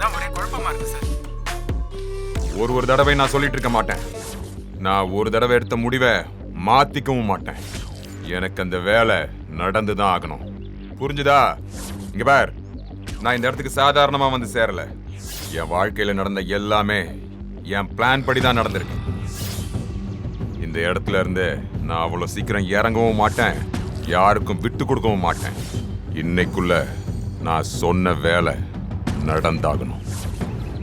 அதான் ஒரே குழப்பமா இருக்கு சார். ஒரு தடவை நான் சொல்லிட்டு இருக்க மாட்டேன். நான் ஒரு தடவை எடுத்த முடிவை மாத்திக்கவும் மாட்டேன். எனக்கு அந்த வேலை நடந்துதான் ஆகணும். புரிஞ்சுதா? இங்க பார், நான் இந்த இடத்துக்கு சாதாரணமா வந்து சேரல. என் வாழ்க்கையில நடந்த எல்லாமே என் பிளான் படி தான் நடந்திருக்கு. இந்த இடத்துல இருந்து நான் அவ்வளவு சீக்கிரம் இறங்கவும் மாட்டேன், யாருக்கும் விட்டு கொடுக்கவும் மாட்டேன். இன்னைக்குள்ள நான் சொன்ன வேலை நடந்தாகணும்.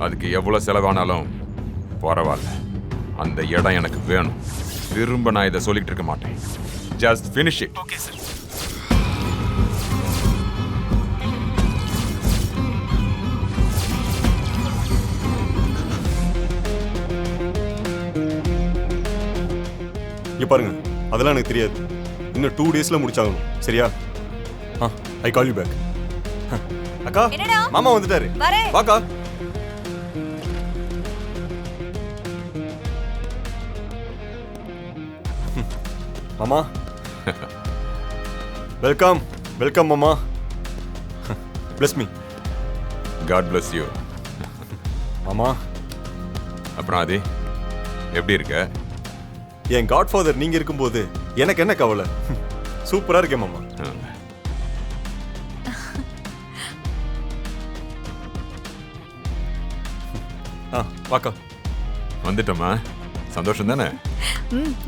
அதுக்கு எவ்வளவு செலவானாலும் பரவாயில்ல. அந்த இடம் எனக்கு வேணும். திரும்ப நான் இதை சொல்லிட்டு இருக்க மாட்டேன். Just finish it. Okay sir. இங்க பாருங்க, அதெல்லாம் எனக்கு தெரியாது. இன்னும் 2 டேஸ்ல முடிச்சாகணும். சரியா? ஐ கால் யூ பேக். அக்கா, மாமா வந்துட்டாரு. வாக்கா. மாமா வெல்கம். வெல்கம் மாமா. bless me. God bless you. மாமா, அப்புறம் ஆதி எப்படி இருக்க? என் காட்ஃபாதர் நீங்க இருக்கும்போது எனக்கு என்ன கவலை? சூப்பரா இருக்கேன் மாமா. வாக்கா. வந்துட்டோமா? சந்தோஷம் தானே?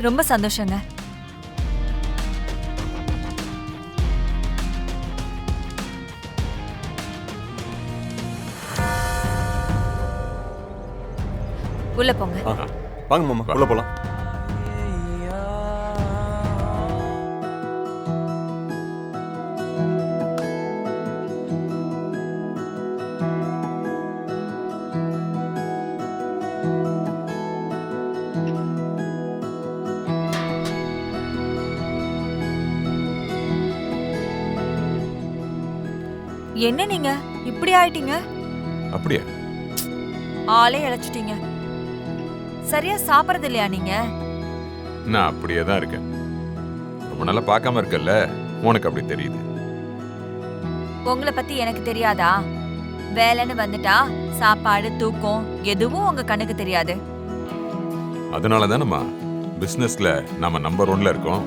ரொம்ப சந்தோஷங்க. உள்ள போங்க. வாங்க மாமா, உள்ள போலாம். என்ன நீங்க இப்படி ஆயிட்டீங்க? அப்படியே ஆளே இழைச்சிட்டீங்க. சரியா சாப்பிடறது இல்லையா நீங்க? நான் அப்படியே தான் இருக்கேன். ரொம்ப நாளா பார்க்காம இருக்கல்ல, உனக்கு அப்படி தெரியுது. உங்களை பத்தி எனக்கு தெரியாதா? வேலைன்னு வந்துட்டா சாப்பாடு தூக்கம் எதுவும் உங்க கண்ணுக்கு தெரியாது. அதனால தானம்மா பிசினஸ்ல நாம நம்பர் 1ல இருக்கோம்.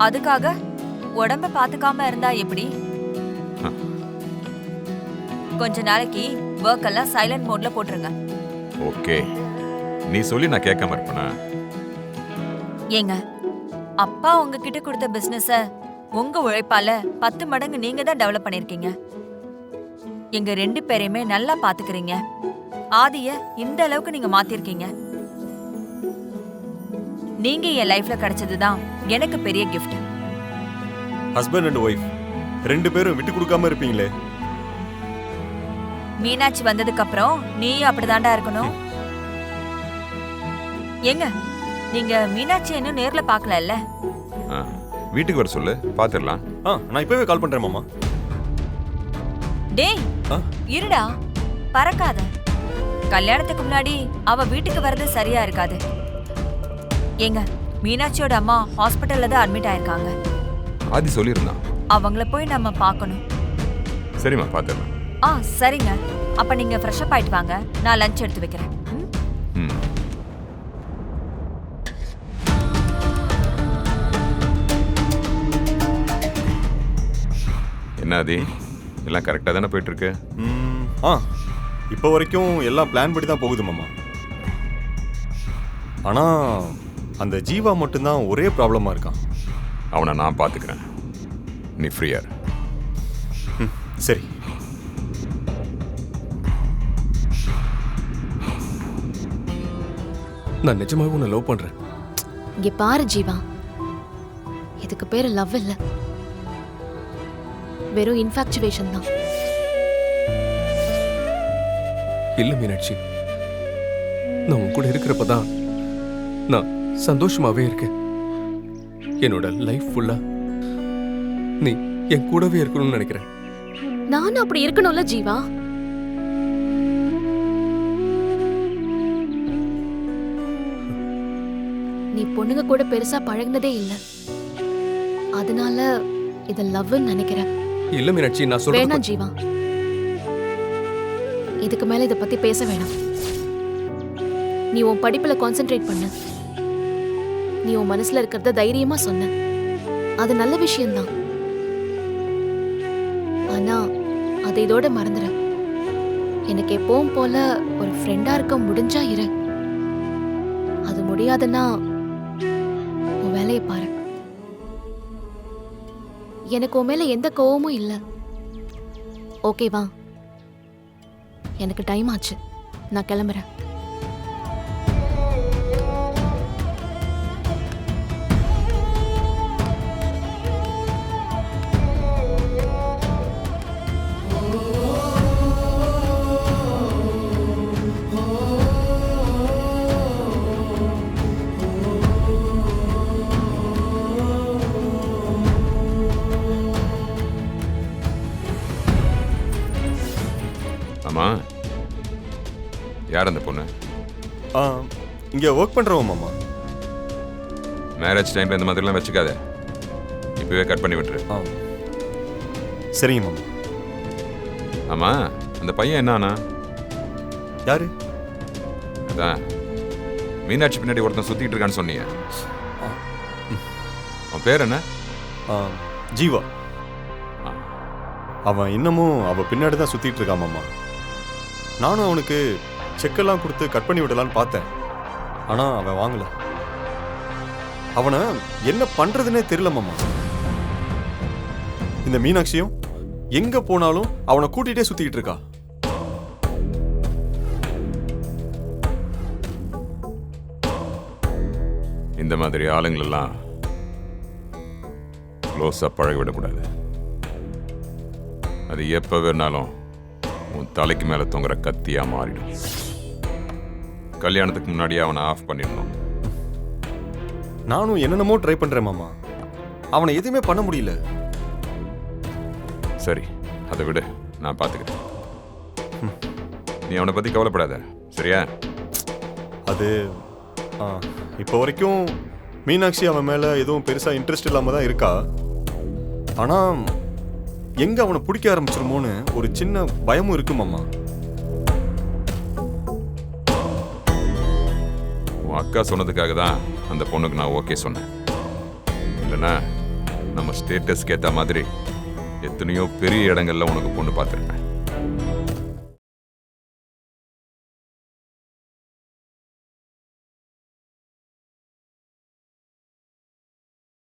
அதுக்காக உடம்ப பாத்துக்காம இருந்தா எப்படி? கொஞ்ச நாளைக்கு ஒர்க் எல்லாம் சைலண்ட் மோட்ல போட்டுருங்க. ஓகே, நீ சொல்லி நான் கேட்காம இருப்பேனா? ஏங்க, அப்பா உங்ககிட்ட கொடுத்த பிசினஸ உங்க உழைப்பால 10 மடங்கு நீங்க தான் டெவலப் பண்ணிருக்கீங்க. எங்க 2 பேரையுமே நல்லா பாத்துக்கிறீங்க. ஆதிய இந்த அளவுக்கு நீங்க மாத்திருக்கீங்க. நீங்க என் லைஃப்ல கிடைச்சதுதான் எனக்கு பெரிய கிஃப்ட். ஹஸ்பண்ட் அண்ட் ஒய்ஃப் 2 பேரும் விட்டு கொடுக்காம இருப்பீங்களே. மீனாட்சி வந்ததுக்கு அப்புறம் நீயும் அப்படிதான்டா இருக்கணும். ஏங்க, நீங்க மீனாட்சி இன்னும் நேர்ல பாக்கலல்ல? வீட்டுக்கு வர சொல்லு, பாத்துடலாம். நான் இப்பவே கால் பண்றேன் மாமா. டேய், இருடா, பறக்காத. கல்யாணத்துக்கு முன்னாடி அவ வீட்டுக்கு வர்றது சரியா இருக்காது. ஏங்க, மீனாட்சியோட அம்மா ஹாஸ்பிட்டல்ல தான் அட்மிட் ஆயிருக்காங்க. ஆதி சொல்லியிருந்தான். அவங்கள போய் நம்ம பார்க்கணும். சரிம்மா, பாத்துடலாம். சரிங்க. அப்ப நீங்க ஃப்ரெஷ் அப் ஆயிட்டு வாங்க, நான் லஞ்ச் எடுத்து வைக்கிறேன். என்ன ஆதி, எல்லாம் கரெக்டா தானே போயிட்டு இருக்கு? இப்போ வரைக்கும் எல்லாம் பிளான் படி தான் போகுது மாமா. ஆனா அந்த ஜீவா மட்டும்தான் ஒரே ப்ராப்ளமா இருக்கான். அவனை நான் பாத்துக்கிறேன், நீ ஃப்ரீயா இரு. சரி. நான் நிஜமாவே உன்னை லவ் பண்றேன். இங்க பாரு ஜீவா, இதுக்கு பேரு லவ் இல்ல, வெறும் இன்ஃபாக்சுவேஷன் தான். இல்ல மீனாட்சி, நான் உன் கூட இருக்கிறப்பதான் நான் சந்தோஷமாவே இருக்கேன். என்னோட லைஃப் ஃபுல்லா நீ என் கூடவே இருக்கணும்னு நினைக்கிறேன். நானும் அப்படி இருக்கணும்ல ஜீவா. நீ பொண்ணுங்க கூட பெருசா பழகினதே இல்ல, அதனால இத லவ்னு நினைக்கிறேன். இல்ல மீனாட்சி, நான் சொல்றேன். வேணாம் ஜீவா, இதுக்கு மேல இதை பத்தி பேச வேணாம். நீ உன் படிப்புல கான்சென்ட்ரேட் பண்ண. நீ உன் மனசுல இருக்கிறத தைரியமா சொன்ன. அது நல்ல விஷயம்தான். ஆனா அதை இதோட மறந்துற. எனக்கு எப்பவும் போல ஒரு ஃப்ரெண்டா இருக்க முடிஞ்சா இரு. அது முடியாதுன்னா உன் வேலையை பாரு. எனக்கு உன் மேல எந்த கோவமும் இல்ல. ஓகேவா? எனக்கு டைம் ஆச்சு. நான் கிளம்புறேன். ஆமா, யார் அந்த பொண்ணு? ஆ இங்கே ஒர்க் பண்ணுறோம் மாமா. மேரேஜ் டைம்ல இந்த மாதிரிலாம் வச்சுக்காத. இப்பவே கட் பண்ணி விட்டுரு. ஆ சரிங்க மாமா. ஆமா, அந்த பையன் என்ன ஆனா? யாரு? அதான் மீனாட்சி பின்னாடி ஒருத்தன் சுத்திட்டு இருக்கான்னு சொன்னீங்க. அவன் பேர் என்ன? ஜீவா. ஆ. அவன் இன்னமும் அவள் பின்னாடி தான் சுற்றிட்டு இருக்கான் மாமா. நானும் அவனுக்கு செக்கெல்லாம் கொடுத்து கட் பண்ணி விடலான்னு பார்த்தேன். ஆனால் அவன் வாங்கலை. அவனை என்ன பண்ணுறதுனே தெரியல மாமா. இந்த மீனாட்சியும் எங்கே போனாலும் அவனை கூட்டிகிட்டே சுற்றிக்கிட்டு இருக்கா. இந்த மாதிரி ஆளுங்களெல்லாம் க்ளோஸாக பழக விடக்கூடாது. அது எப்போ வேணாலும் உன் தலைக்கு மேலே தொங்குற கத்தியாக மாறிடும். கல்யாணத்துக்கு முன்னாடியே அவனை ஆஃப் பண்ணிடணும். நானும் என்னென்னமோ ட்ரை பண்ணுறேன் மாமா. அவனை எதுவுமே பண்ண முடியல. சரி, அதை விடு, நான் பார்த்துக்கிறேன். நீ அவனை பற்றி கவலைப்படாத, சரியா? அது இப்போ வரைக்கும் மீனாட்சி அவன் மேலே எதுவும் பெருசாக இன்ட்ரெஸ்ட் இல்லாமல் தான் இருக்கா. ஆனால் எங்கே அவனை பிடிக்க ஆரம்பிச்சிருமோன்னு ஒரு சின்ன பயமும் இருக்கு மாமா. உன் அக்கா சொன்னதுக்காக தான் அந்த பொண்ணுக்கு நான் ஓகே சொன்னேன். இல்லைன்னா நம்ம ஸ்டேட்டஸ்க்கு ஏற்ற மாதிரி எத்தனையோ பெரிய இடங்கள்ல உனக்கு பொண்ணு பார்த்துருப்பேன்.